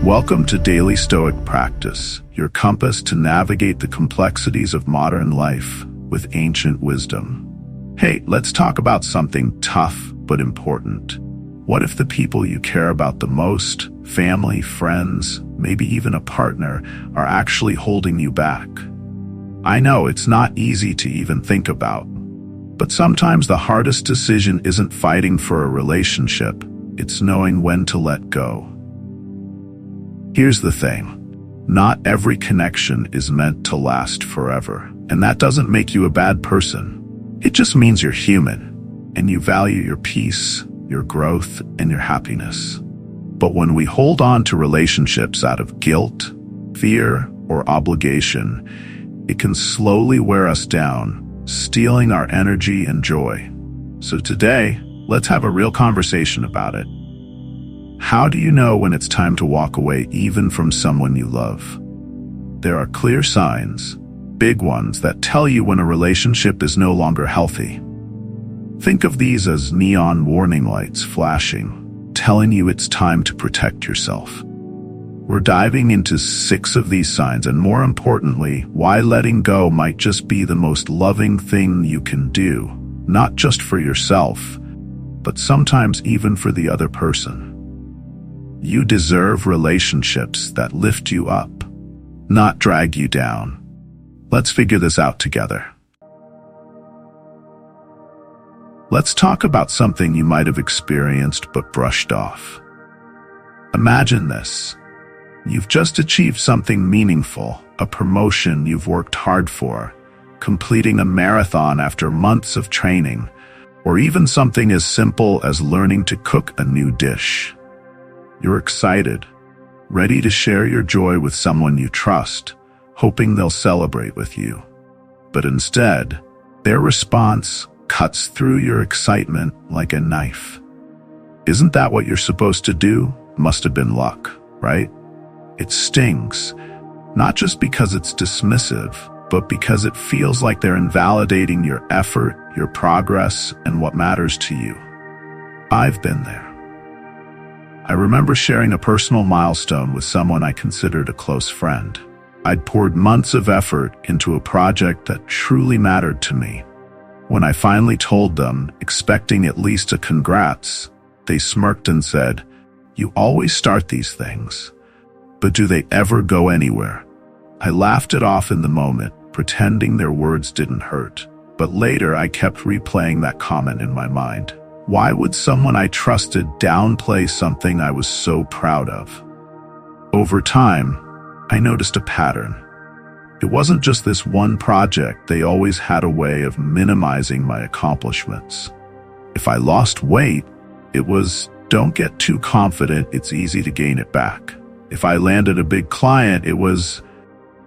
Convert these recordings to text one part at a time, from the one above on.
Welcome to Daily Stoic Practice, your compass to navigate the complexities of modern life with ancient wisdom. Hey, let's talk about something tough but important. What if the people you care about the most, family, friends, maybe even a partner, are actually holding you back? I know it's not easy to even think about, but sometimes the hardest decision isn't fighting for a relationship, it's knowing when to let go. Here's the thing, not every connection is meant to last forever, and that doesn't make you a bad person. It just means you're human, and you value your peace, your growth, and your happiness. But when we hold on to relationships out of guilt, fear, or obligation, it can slowly wear us down, stealing our energy and joy. So today, let's have a real conversation about it. How do you know when it's time to walk away even from someone you love? There are clear signs, big ones, that tell you when a relationship is no longer healthy. Think of these as neon warning lights flashing, telling you it's time to protect yourself. We're diving into 6 of these signs, and more importantly, why letting go might just be the most loving thing you can do, not just for yourself, but sometimes even for the other person. You deserve relationships that lift you up, not drag you down. Let's figure this out together. Let's talk about something you might have experienced but brushed off. Imagine this. You've just achieved something meaningful, a promotion you've worked hard for, completing a marathon after months of training, or even something as simple as learning to cook a new dish. You're excited, ready to share your joy with someone you trust, hoping they'll celebrate with you. But instead, their response cuts through your excitement like a knife. Isn't that what you're supposed to do? Must have been luck, right? It stings, not just because it's dismissive, but because it feels like they're invalidating your effort, your progress, and what matters to you. I've been there. I remember sharing a personal milestone with someone I considered a close friend. I'd poured months of effort into a project that truly mattered to me. When I finally told them, expecting at least a congrats, they smirked and said, "You always start these things, but do they ever go anywhere?" I laughed it off in the moment, pretending their words didn't hurt. But later I kept replaying that comment in my mind. Why would someone I trusted downplay something I was so proud of? Over time, I noticed a pattern. It wasn't just this one project. They always had a way of minimizing my accomplishments. If I lost weight, it was, "Don't get too confident, it's easy to gain it back." If I landed a big client, it was,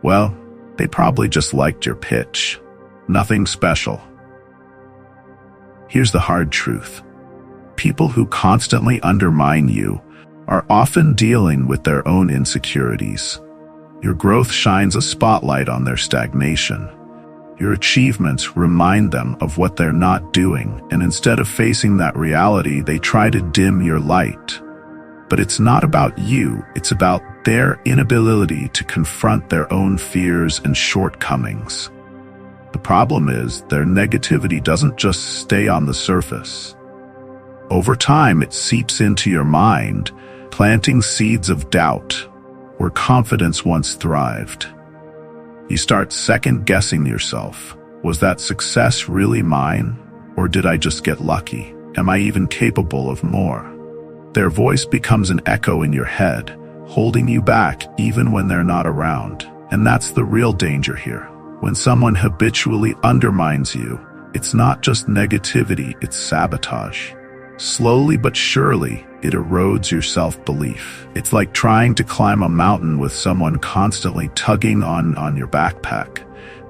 "Well, they probably just liked your pitch. Nothing special." Here's the hard truth. People who constantly undermine you are often dealing with their own insecurities. Your growth shines a spotlight on their stagnation. Your achievements remind them of what they're not doing, and instead of facing that reality, they try to dim your light. But it's not about you, it's about their inability to confront their own fears and shortcomings. The problem is, their negativity doesn't just stay on the surface. Over time, it seeps into your mind, planting seeds of doubt where confidence once thrived. You start second-guessing yourself. Was that success really mine? Or did I just get lucky? Am I even capable of more? Their voice becomes an echo in your head, holding you back even when they're not around. And that's the real danger here. When someone habitually undermines you, it's not just negativity, it's sabotage. Slowly but surely, it erodes your self-belief. It's like trying to climb a mountain with someone constantly tugging on your backpack,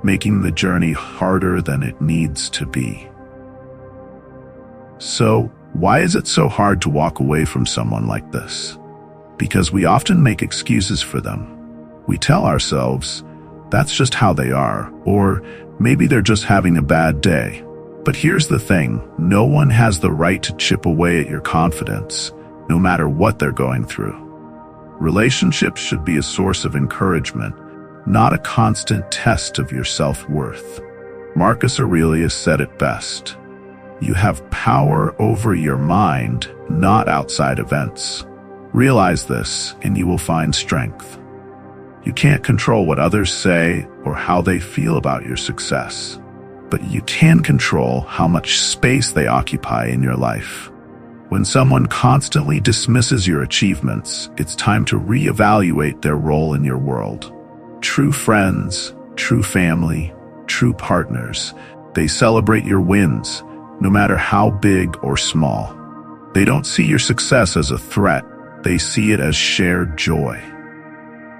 making the journey harder than it needs to be. So, why is it so hard to walk away from someone like this? Because we often make excuses for them. We tell ourselves, that's just how they are, or maybe they're just having a bad day. But here's the thing, no one has the right to chip away at your confidence, no matter what they're going through. Relationships should be a source of encouragement, not a constant test of your self-worth. Marcus Aurelius said it best. You have power over your mind, not outside events. Realize this, and you will find strength. You can't control what others say or how they feel about your success, but you can control how much space they occupy in your life. When someone constantly dismisses your achievements, it's time to reevaluate their role in your world. True friends, true family, true partners, they celebrate your wins, no matter how big or small. They don't see your success as a threat, they see it as shared joy.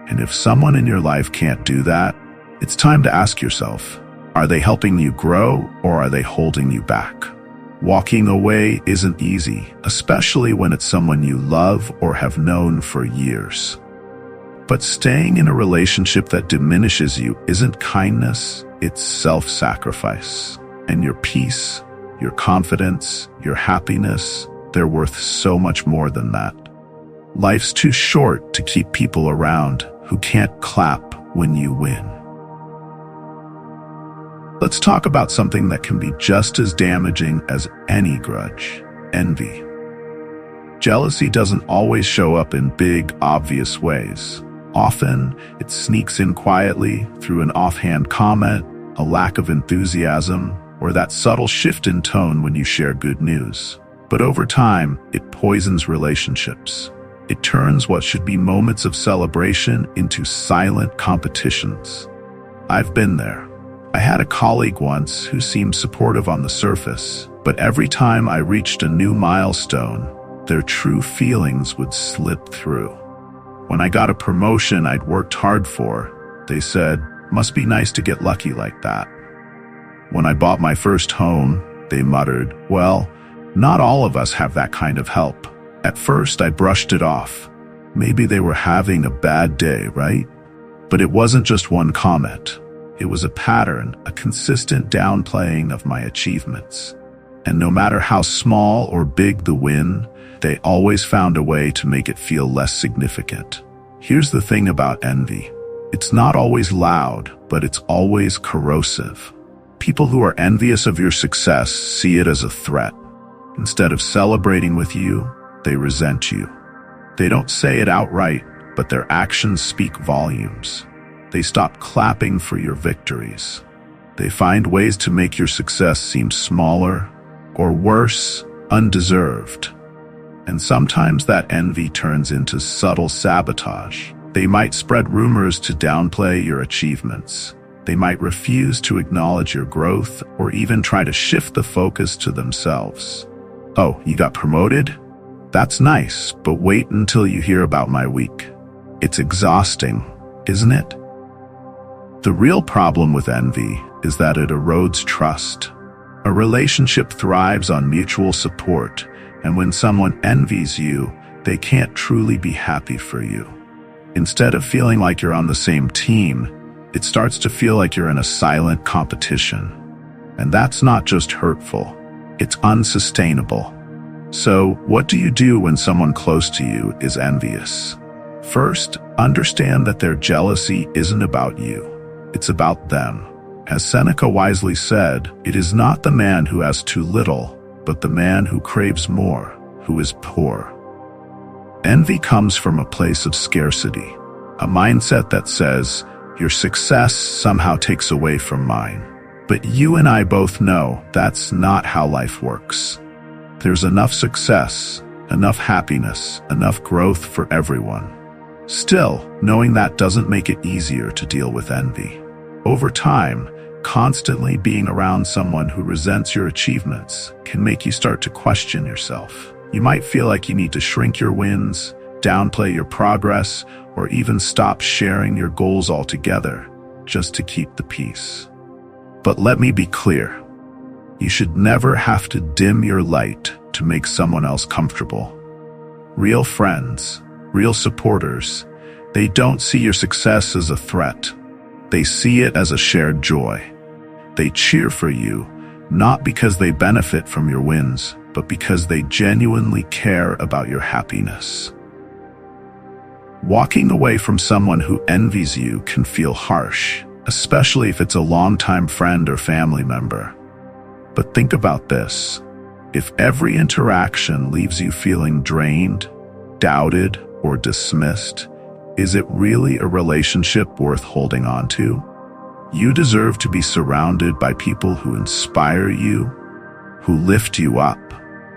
And if someone in your life can't do that, it's time to ask yourself, are they helping you grow or are they holding you back? Walking away isn't easy, especially when it's someone you love or have known for years. But staying in a relationship that diminishes you isn't kindness, it's self-sacrifice. And your peace, your confidence, your happiness, they're worth so much more than that. Life's too short to keep people around who can't clap when you win. Let's talk about something that can be just as damaging as any grudge: envy. Jealousy doesn't always show up in big, obvious ways. Often, it sneaks in quietly through an offhand comment, a lack of enthusiasm, or that subtle shift in tone when you share good news. But over time, it poisons relationships. It turns what should be moments of celebration into silent competitions. I've been there. I had a colleague once who seemed supportive on the surface, but every time I reached a new milestone, their true feelings would slip through. When I got a promotion I'd worked hard for, they said, "Must be nice to get lucky like that." When I bought my first home, they muttered, "Well, not all of us have that kind of help." At first I brushed it off. Maybe they were having a bad day, right? But it wasn't just one comment. It was a pattern, a consistent downplaying of my achievements. And no matter how small or big the win, they always found a way to make it feel less significant. Here's the thing about envy. It's not always loud, but it's always corrosive. People who are envious of your success see it as a threat. Instead of celebrating with you, they resent you. They don't say it outright, but their actions speak volumes. They stop clapping for your victories. They find ways to make your success seem smaller, or worse, undeserved. And sometimes that envy turns into subtle sabotage. They might spread rumors to downplay your achievements. They might refuse to acknowledge your growth, or even try to shift the focus to themselves. "Oh, you got promoted? That's nice, but wait until you hear about my week." It's exhausting, isn't it? The real problem with envy is that it erodes trust. A relationship thrives on mutual support, and when someone envies you, they can't truly be happy for you. Instead of feeling like you're on the same team, it starts to feel like you're in a silent competition. And that's not just hurtful, it's unsustainable. So, what do you do when someone close to you is envious? First, understand that their jealousy isn't about you. It's about them. As Seneca wisely said, it is not the man who has too little, but the man who craves more, who is poor. Envy comes from a place of scarcity, a mindset that says, your success somehow takes away from mine. But you and I both know that's not how life works. There's enough success, enough happiness, enough growth for everyone. Still, knowing that doesn't make it easier to deal with envy. Over time, constantly being around someone who resents your achievements can make you start to question yourself. You might feel like you need to shrink your wins, downplay your progress, or even stop sharing your goals altogether just to keep the peace. But let me be clear. You should never have to dim your light to make someone else comfortable. Real friends, real supporters, they don't see your success as a threat. They see it as a shared joy. They cheer for you, not because they benefit from your wins, but because they genuinely care about your happiness. Walking away from someone who envies you can feel harsh, especially if it's a longtime friend or family member. But think about this. If every interaction leaves you feeling drained, doubted, or dismissed, is it really a relationship worth holding on to? You deserve to be surrounded by people who inspire you, who lift you up,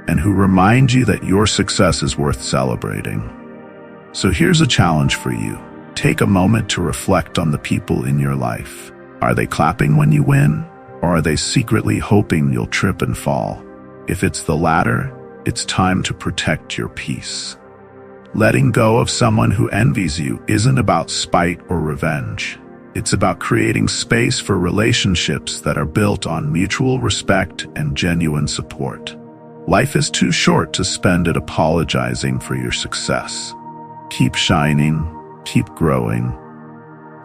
and who remind you that your success is worth celebrating. So here's a challenge for you. Take a moment to reflect on the people in your life. Are they clapping when you win, or are they secretly hoping you'll trip and fall? If it's the latter, it's time to protect your peace. Letting go of someone who envies you isn't about spite or revenge. It's about creating space for relationships that are built on mutual respect and genuine support. Life is too short to spend it apologizing for your success. Keep shining, keep growing,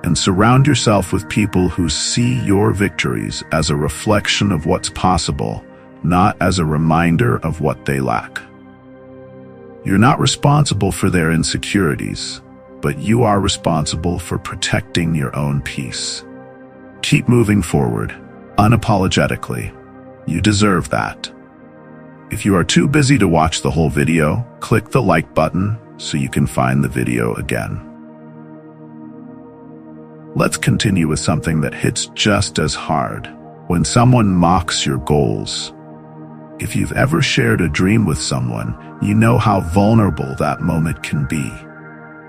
and surround yourself with people who see your victories as a reflection of what's possible, not as a reminder of what they lack. You're not responsible for their insecurities, but you are responsible for protecting your own peace. Keep moving forward, unapologetically. You deserve that. If you are too busy to watch the whole video, click the like button so you can find the video again. Let's continue with something that hits just as hard. When someone mocks your goals. If you've ever shared a dream with someone, you know how vulnerable that moment can be.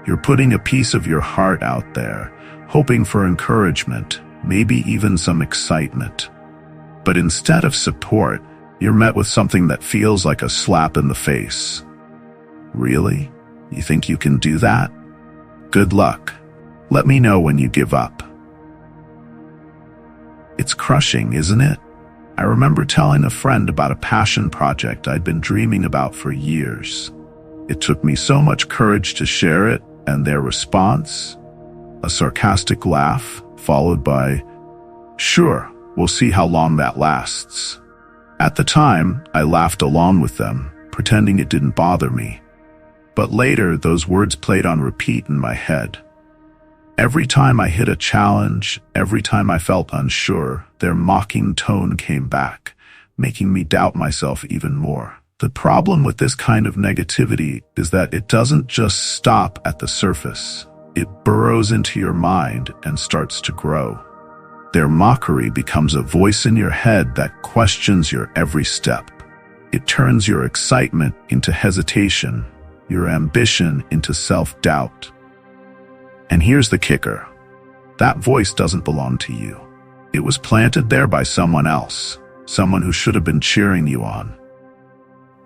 You're putting a piece of your heart out there, hoping for encouragement, maybe even some excitement. But instead of support, you're met with something that feels like a slap in the face. Really? You think you can do that? Good luck. Let me know when you give up. It's crushing, isn't it? I remember telling a friend about a passion project I'd been dreaming about for years. It took me so much courage to share it, and their response? A sarcastic laugh, followed by, "Sure, we'll see how long that lasts." At the time, I laughed along with them, pretending it didn't bother me. But later, those words played on repeat in my head. Every time I hit a challenge, every time I felt unsure, their mocking tone came back, making me doubt myself even more. The problem with this kind of negativity is that it doesn't just stop at the surface. It burrows into your mind and starts to grow. Their mockery becomes a voice in your head that questions your every step. It turns your excitement into hesitation, your ambition into self-doubt. And here's the kicker. That voice doesn't belong to you. It was planted there by someone else, someone who should have been cheering you on.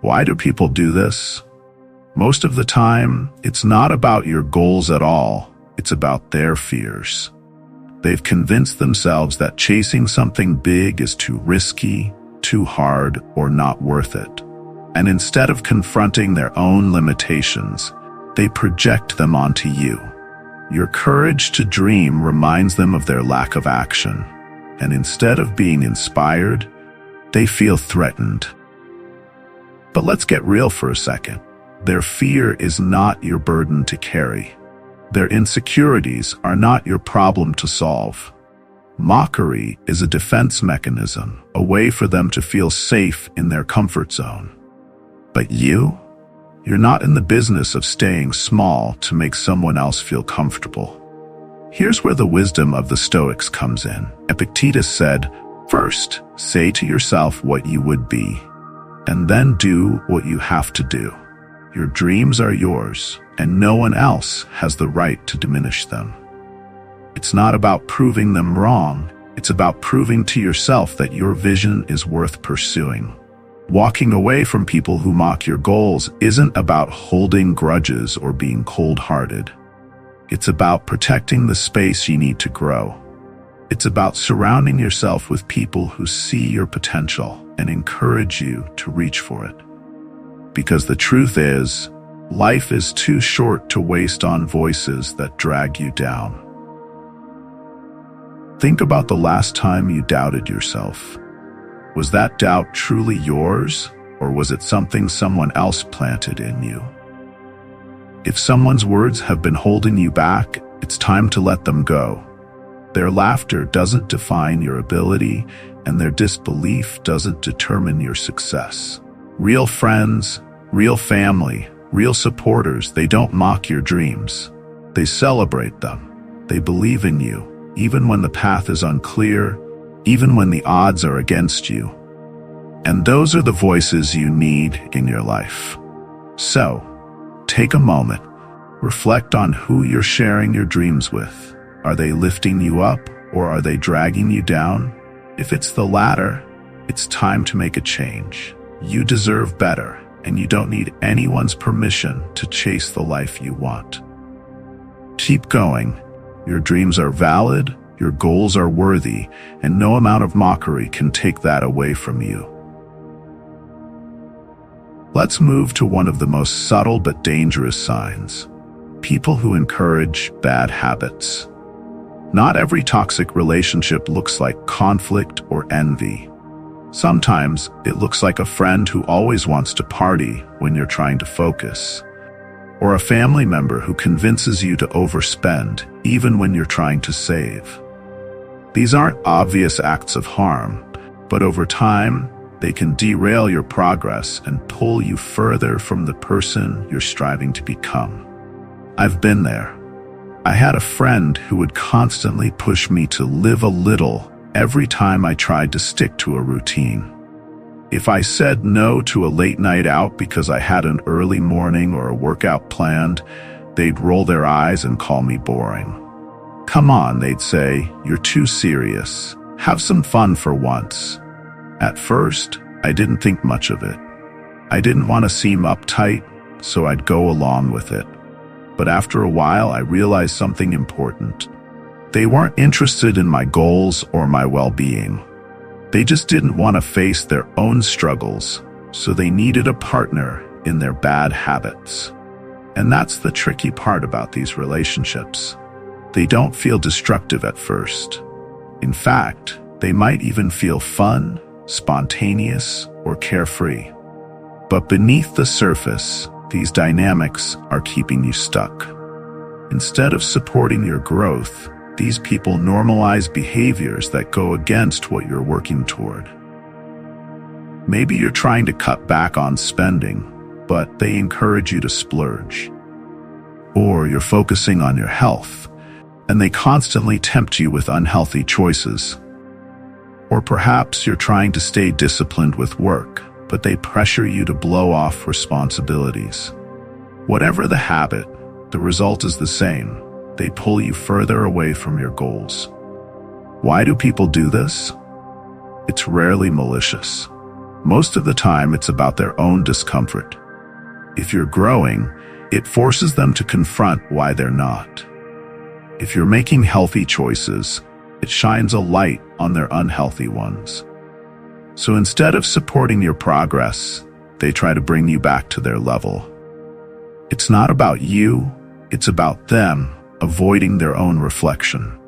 Why do people do this? Most of the time, it's not about your goals at all. It's about their fears. They've convinced themselves that chasing something big is too risky, too hard, or not worth it. And instead of confronting their own limitations, they project them onto you. Your courage to dream reminds them of their lack of action, and instead of being inspired, they feel threatened. But let's get real for a second. Their fear is not your burden to carry. Their insecurities are not your problem to solve. Mockery is a defense mechanism, a way for them to feel safe in their comfort zone. But you're not in the business of staying small to make someone else feel comfortable. Here's where the wisdom of the Stoics comes in. Epictetus said, "First, say to yourself what you would be, and then do what you have to do. Your dreams are yours, and no one else has the right to diminish them." It's not about proving them wrong. It's about proving to yourself that your vision is worth pursuing. Walking away from people who mock your goals isn't about holding grudges or being cold-hearted. It's about protecting the space you need to grow. It's about surrounding yourself with people who see your potential and encourage you to reach for it. Because the truth is, life is too short to waste on voices that drag you down. Think about the last time you doubted yourself. Was that doubt truly yours, or was it something someone else planted in you? If someone's words have been holding you back, it's time to let them go. Their laughter doesn't define your ability, and their disbelief doesn't determine your success. Real friends, real family, real supporters, they don't mock your dreams. They celebrate them. They believe in you, even when the path is unclear, even when the odds are against you. And those are the voices you need in your life. So, take a moment. Reflect on who you're sharing your dreams with. Are they lifting you up, or are they dragging you down? If it's the latter, it's time to make a change. You deserve better, and you don't need anyone's permission to chase the life you want. Keep going. Your dreams are valid, your goals are worthy, and no amount of mockery can take that away from you. Let's move to one of the most subtle but dangerous signs. People who encourage bad habits. Not every toxic relationship looks like conflict or envy. Sometimes it looks like a friend who always wants to party when you're trying to focus, or a family member who convinces you to overspend even when you're trying to save. These aren't obvious acts of harm, but over time, they can derail your progress and pull you further from the person you're striving to become. I've been there. I had a friend who would constantly push me to live a little every time I tried to stick to a routine. If I said no to a late night out because I had an early morning or a workout planned, they'd roll their eyes and call me boring. Come on, they'd say, you're too serious. Have some fun for once. At first, I didn't think much of it. I didn't want to seem uptight, so I'd go along with it. But after a while, I realized something important. They weren't interested in my goals or my well-being. They just didn't want to face their own struggles, so they needed a partner in their bad habits. And that's the tricky part about these relationships. They don't feel destructive at first. In fact, they might even feel fun, spontaneous, or carefree. But beneath the surface, these dynamics are keeping you stuck. Instead of supporting your growth, these people normalize behaviors that go against what you're working toward. Maybe you're trying to cut back on spending, but they encourage you to splurge. Or you're focusing on your health, and they constantly tempt you with unhealthy choices. Or perhaps you're trying to stay disciplined with work, but they pressure you to blow off responsibilities. Whatever the habit, the result is the same. They pull you further away from your goals. Why do people do this? It's rarely malicious. Most of the time, it's about their own discomfort. If you're growing, it forces them to confront why they're not. If you're making healthy choices, it shines a light on their unhealthy ones. So instead of supporting your progress, they try to bring you back to their level. It's not about you, it's about them avoiding their own reflection.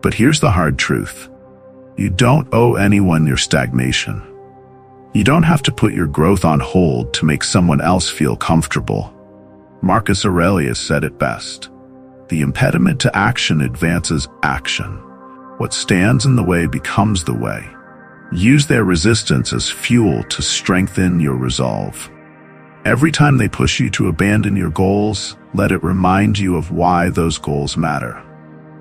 But here's the hard truth. You don't owe anyone your stagnation. You don't have to put your growth on hold to make someone else feel comfortable. Marcus Aurelius said it best. The impediment to action advances action. What stands in the way becomes the way. Use their resistance as fuel to strengthen your resolve. Every time they push you to abandon your goals, let it remind you of why those goals matter.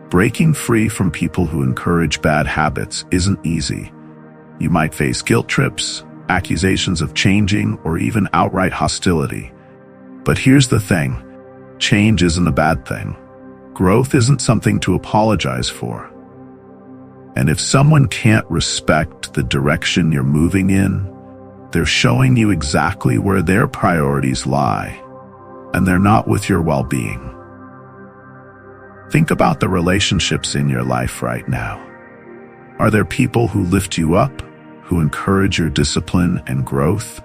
Breaking free from people who encourage bad habits isn't easy. You might face guilt trips, accusations of changing, or even outright hostility. But here's the thing. Change isn't a bad thing. Growth isn't something to apologize for. And if someone can't respect the direction you're moving in, they're showing you exactly where their priorities lie, and they're not with your well-being. Think about the relationships in your life right now. Are there people who lift you up, who encourage your discipline and growth?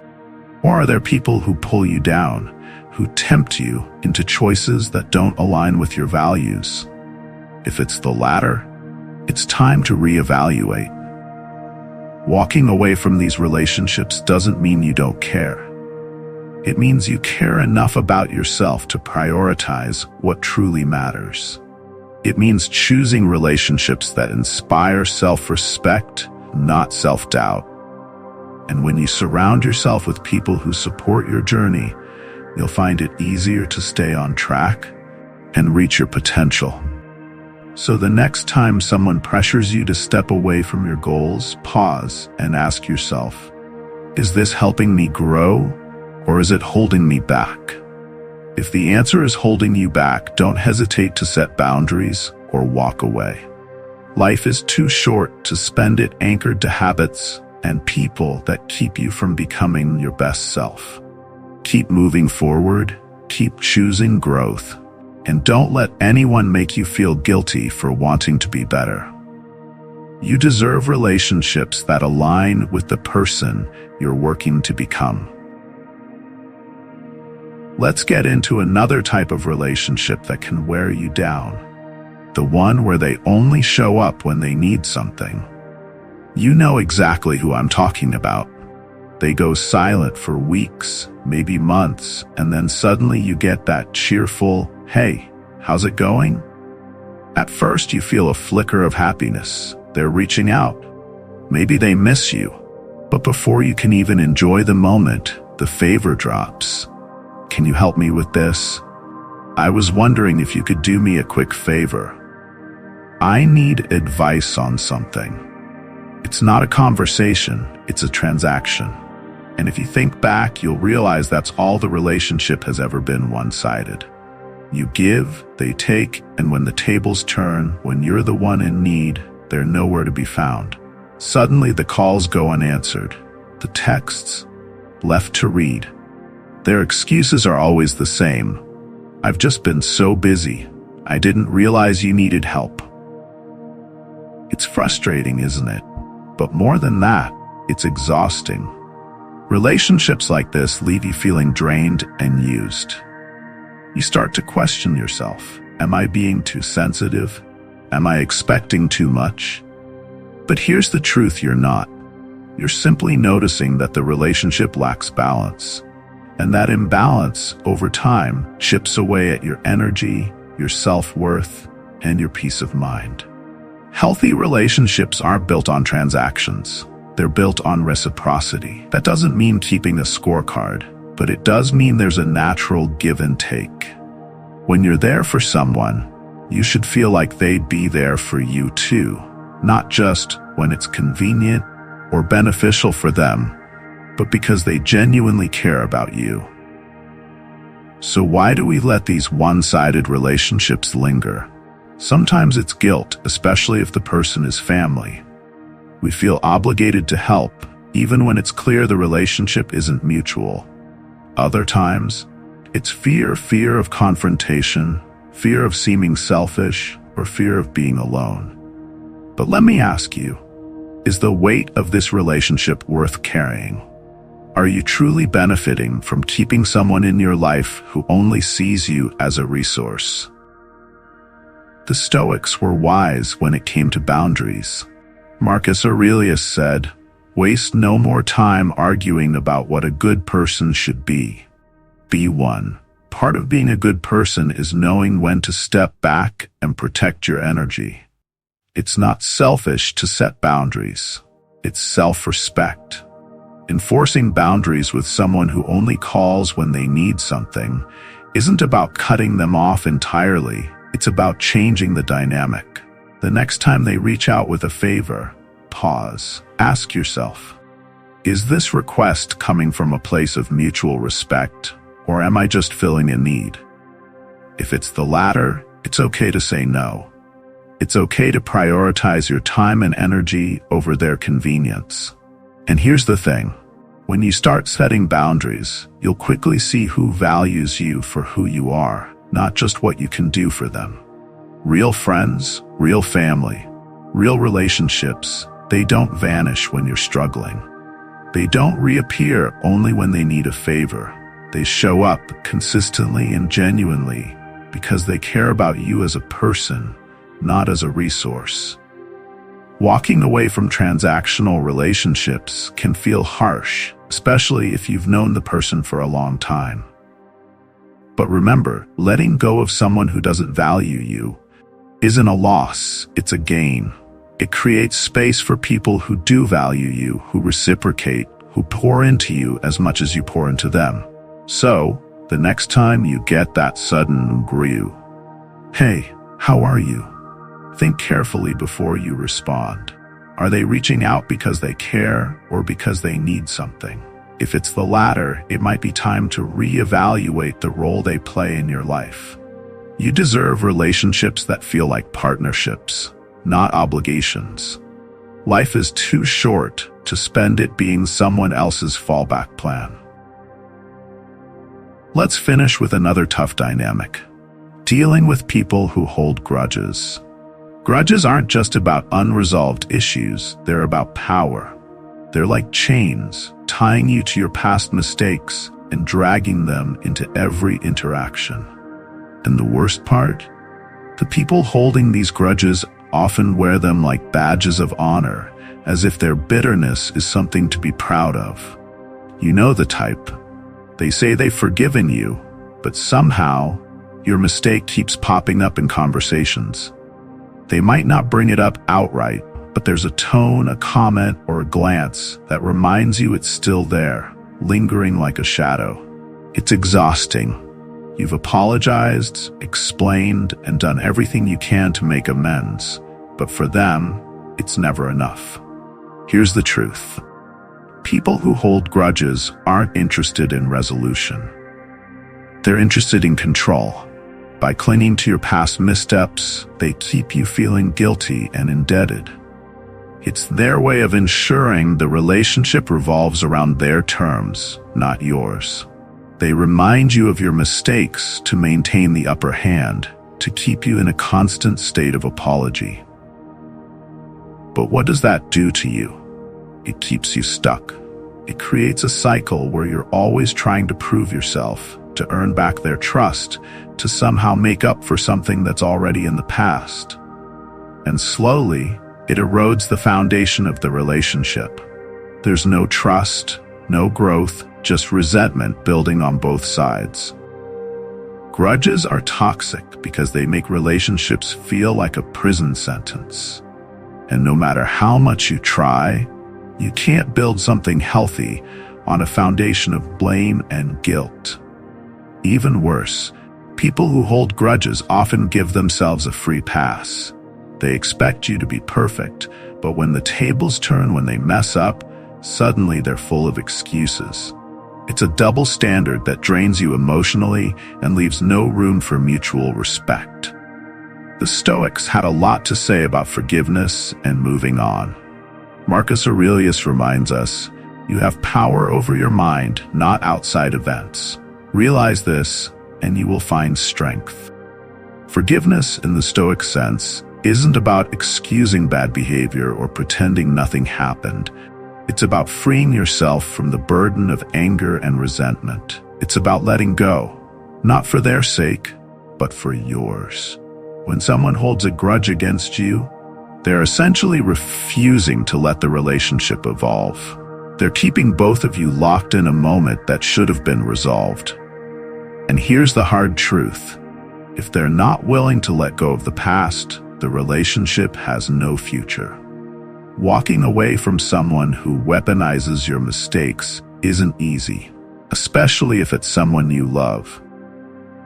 Or are there people who pull you down, who tempt you into choices that don't align with your values? If it's the latter, it's time to reevaluate. Walking away from these relationships doesn't mean you don't care. It means you care enough about yourself to prioritize what truly matters. It means choosing relationships that inspire self-respect, not self-doubt. And when you surround yourself with people who support your journey, you'll find it easier to stay on track and reach your potential. So the next time someone pressures you to step away from your goals, pause and ask yourself, is this helping me grow, or is it holding me back? If the answer is holding you back, don't hesitate to set boundaries or walk away. Life is too short to spend it anchored to habits and people that keep you from becoming your best self. Keep moving forward, keep choosing growth, and don't let anyone make you feel guilty for wanting to be better. You deserve relationships that align with the person you're working to become. Let's get into another type of relationship that can wear you down. The one where they only show up when they need something. You know exactly who I'm talking about. They go silent for weeks, maybe months, and then suddenly you get that cheerful, "Hey, how's it going?" At first you feel a flicker of happiness. They're reaching out. Maybe they miss you. But before you can even enjoy the moment, the favor drops. "Can you help me with this? I was wondering if you could do me a quick favor. I need advice on something." It's not a conversation, it's a transaction. And if you think back, you'll realize that's all the relationship has ever been, one-sided. You give, they take, and when the tables turn, when you're the one in need, they're nowhere to be found. Suddenly the calls go unanswered, the texts left to read. Their excuses are always the same. "I've just been so busy. I didn't realize you needed help." It's frustrating, isn't it? But more than that, it's exhausting. Relationships like this leave you feeling drained and used. You start to question yourself. Am I being too sensitive? Am I expecting too much? But here's the truth, you're not. You're simply noticing that the relationship lacks balance. And that imbalance, over time, chips away at your energy, your self-worth, and your peace of mind. Healthy relationships aren't built on transactions. They're built on reciprocity. That doesn't mean keeping a scorecard, but it does mean there's a natural give and take. When you're there for someone, you should feel like they'd be there for you too, not just when it's convenient or beneficial for them, but because they genuinely care about you. So why do we let these one-sided relationships linger? Sometimes it's guilt, especially if the person is family. We feel obligated to help, even when it's clear the relationship isn't mutual. Other times, it's fear of confrontation, fear of seeming selfish, or fear of being alone. But let me ask you, is the weight of this relationship worth carrying? Are you truly benefiting from keeping someone in your life who only sees you as a resource? The Stoics were wise when it came to boundaries. Marcus Aurelius said, "Waste no more time arguing about what a good person should be. Be one." Part of being a good person is knowing when to step back and protect your energy. It's not selfish to set boundaries. It's self-respect. Enforcing boundaries with someone who only calls when they need something isn't about cutting them off entirely. It's about changing the dynamic. The next time they reach out with a favor, pause. Ask yourself, is this request coming from a place of mutual respect, or am I just filling a need? If it's the latter, it's okay to say no. It's okay to prioritize your time and energy over their convenience. And here's the thing. When you start setting boundaries, you'll quickly see who values you for who you are, not just what you can do for them. Real friends, real family, real relationships, they don't vanish when you're struggling. They don't reappear only when they need a favor. They show up consistently and genuinely because they care about you as a person, not as a resource. Walking away from transactional relationships can feel harsh, especially if you've known the person for a long time. But remember, letting go of someone who doesn't value you isn't a loss, it's a gain. It creates space for people who do value you, who reciprocate, who pour into you as much as you pour into them. So, the next time you get that sudden grew, "Hey, how are you?" think carefully before you respond. Are they reaching out because they care or because they need something? If it's the latter, it might be time to reevaluate the role they play in your life. You deserve relationships that feel like partnerships, not obligations. Life is too short to spend it being someone else's fallback plan. Let's finish with another tough dynamic: dealing with people who hold grudges. Grudges aren't just about unresolved issues, they're about power. They're like chains, tying you to your past mistakes and dragging them into every interaction. And the worst part? The people holding these grudges often wear them like badges of honor, as if their bitterness is something to be proud of. You know the type. They say they've forgiven you, but somehow your mistake keeps popping up in conversations. They might not bring it up outright, but there's a tone, a comment, or a glance that reminds you it's still there, lingering like a shadow. It's exhausting. You've apologized, explained, and done everything you can to make amends, but for them, it's never enough. Here's the truth. People who hold grudges aren't interested in resolution. They're interested in control. By clinging to your past missteps, they keep you feeling guilty and indebted. It's their way of ensuring the relationship revolves around their terms, not yours. They remind you of your mistakes to maintain the upper hand, to keep you in a constant state of apology. But what does that do to you? It keeps you stuck. It creates a cycle where you're always trying to prove yourself, to earn back their trust, to somehow make up for something that's already in the past. And slowly, it erodes the foundation of the relationship. There's no trust, no growth, just resentment building on both sides. Grudges are toxic because they make relationships feel like a prison sentence. And no matter how much you try, you can't build something healthy on a foundation of blame and guilt. Even worse, people who hold grudges often give themselves a free pass. They expect you to be perfect, but when the tables turn, when they mess up, suddenly they're full of excuses. It's a double standard that drains you emotionally and leaves no room for mutual respect. The Stoics had a lot to say about forgiveness and moving on. Marcus Aurelius reminds us, you have power over your mind, not outside events. Realize this, and you will find strength. Forgiveness, in the Stoic sense, isn't about excusing bad behavior or pretending nothing happened. It's about freeing yourself from the burden of anger and resentment. It's about letting go, not for their sake, but for yours. When someone holds a grudge against you, they're essentially refusing to let the relationship evolve. They're keeping both of you locked in a moment that should have been resolved. And here's the hard truth. If they're not willing to let go of the past, the relationship has no future. Walking away from someone who weaponizes your mistakes isn't easy, especially if it's someone you love.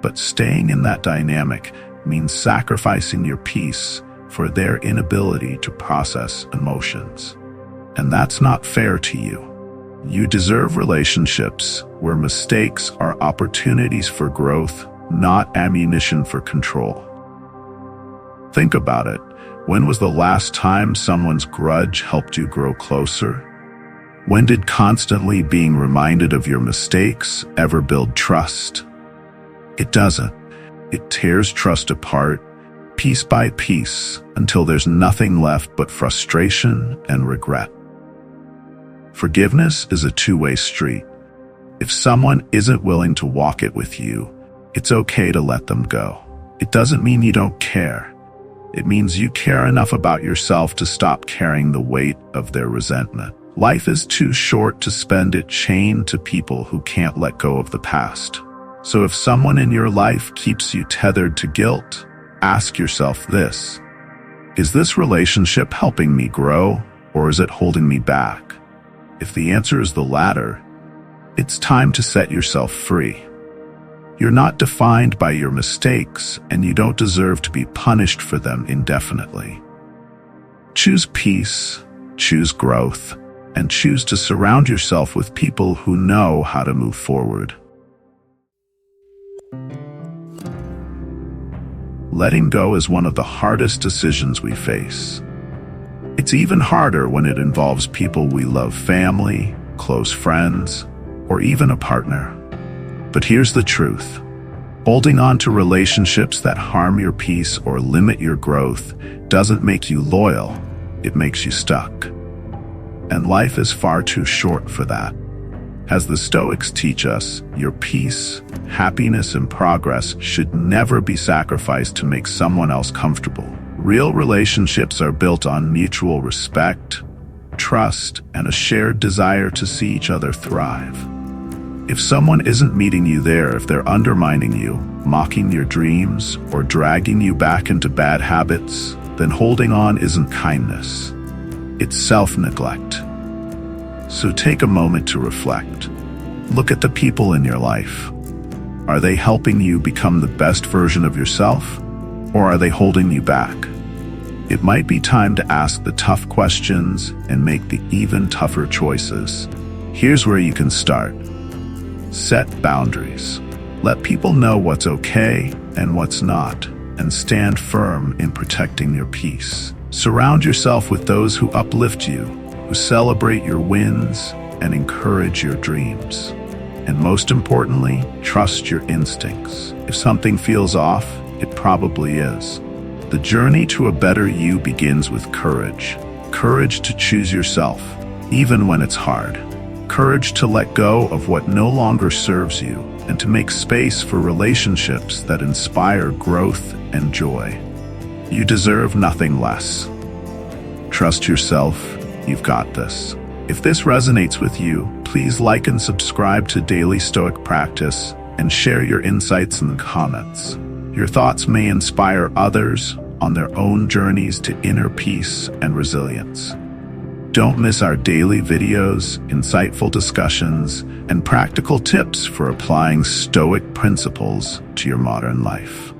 But staying in that dynamic means sacrificing your peace for their inability to process emotions. And that's not fair to you. You deserve relationships where mistakes are opportunities for growth, not ammunition for control. Think about it. When was the last time someone's grudge helped you grow closer? When did constantly being reminded of your mistakes ever build trust? It doesn't. It tears trust apart, piece by piece, until there's nothing left but frustration and regret. Forgiveness is a two-way street. If someone isn't willing to walk it with you, it's okay to let them go. It doesn't mean you don't care. It means you care enough about yourself to stop carrying the weight of their resentment. Life is too short to spend it chained to people who can't let go of the past. So if someone in your life keeps you tethered to guilt, ask yourself this: is this relationship helping me grow, or is it holding me back? If the answer is the latter, it's time to set yourself free. You're not defined by your mistakes, and you don't deserve to be punished for them indefinitely. Choose peace, choose growth, and choose to surround yourself with people who know how to move forward. Letting go is one of the hardest decisions we face. It's even harder when it involves people we love, family, close friends, or even a partner. But here's the truth. Holding on to relationships that harm your peace or limit your growth doesn't make you loyal, it makes you stuck. And life is far too short for that. As the Stoics teach us, your peace, happiness, and progress should never be sacrificed to make someone else comfortable. Real relationships are built on mutual respect, trust, and a shared desire to see each other thrive. If someone isn't meeting you there, if they're undermining you, mocking your dreams, or dragging you back into bad habits, then holding on isn't kindness. It's self-neglect. So take a moment to reflect. Look at the people in your life. Are they helping you become the best version of yourself, or are they holding you back? It might be time to ask the tough questions and make the even tougher choices. Here's where you can start. Set boundaries. Let people know what's okay and what's not, and stand firm in protecting your peace. Surround yourself with those who uplift you, who celebrate your wins and encourage your dreams. And most importantly, trust your instincts. If something feels off, it probably is. The journey to a better you begins with courage. Courage to choose yourself, even when it's hard. Courage to let go of what no longer serves you, and to make space for relationships that inspire growth and joy. You deserve nothing less. Trust yourself. You've got this. If this resonates with you, please like and subscribe to Daily Stoic Practice and share your insights in the comments. Your thoughts may inspire others on their own journeys to inner peace and resilience. Don't miss our daily videos, insightful discussions, and practical tips for applying Stoic principles to your modern life.